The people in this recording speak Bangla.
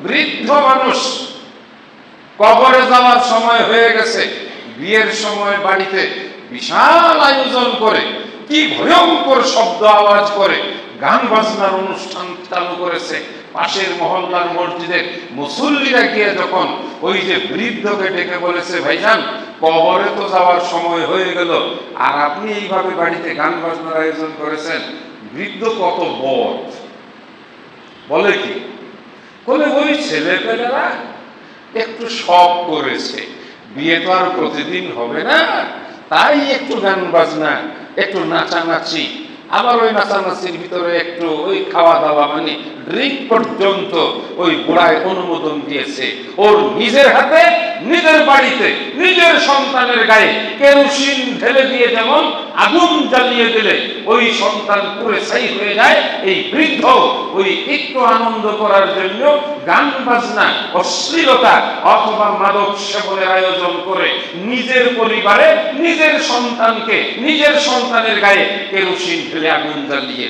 বৃদ্ধ মানুষ, কবরে যাওয়ার সময় হয়ে গেছে, বিয়ের সময় বাড়িতে বিশাল আয়োজন করে, কি ভয়ঙ্কর শব্দ আওয়াজ করে গান বাজনার অনুষ্ঠান চালু করেছে। পাশের মহল্লার মসজিদের মুসল্লিরা গিয়ে যখন ওই যে বৃদ্ধকে ডেকে বলেছে, ভাইজান কবরে তো যাওয়ার সময় হয়ে গেল, আর আপনি এইভাবে বাড়িতে গান বাজনার আয়োজন করেছেন, বৃদ্ধ কত বদ বলে কি, বলে ওই ছেলেপেলেরা একটু শখ করেছে, বিয়ে তো আর প্রতিদিন হবে না, তাই একটু গান বাজনা, একটু নাচানাচি, আবার ওই নাচানাচির ভিতরে একটু ওই খাওয়া দাওয়া, মানে ড্রিঙ্ক পর্যন্ত ওই বুড়ায় অনুমোদন দিয়েছে। ওর নিজের হাতে, নিজের বাড়িতে, নিজের সন্তানের গায়ে কেরোসিন ঢেলে দিয়ে যেমন আগুন জ্বালিয়ে দিলে ওই সন্তান পুরে ছাই হয়ে যায়, এই বৃদ্ধ ওই একটু আনন্দ করার জন্য গান বাজনা, অশ্লীলতা অথবা মাদক সেবনের আয়োজন করে নিজের পরিবারে নিজের সন্তানকে, নিজের সন্তানের গায়ে কেরোসিন ঢেলে আগুন জ্বালিয়ে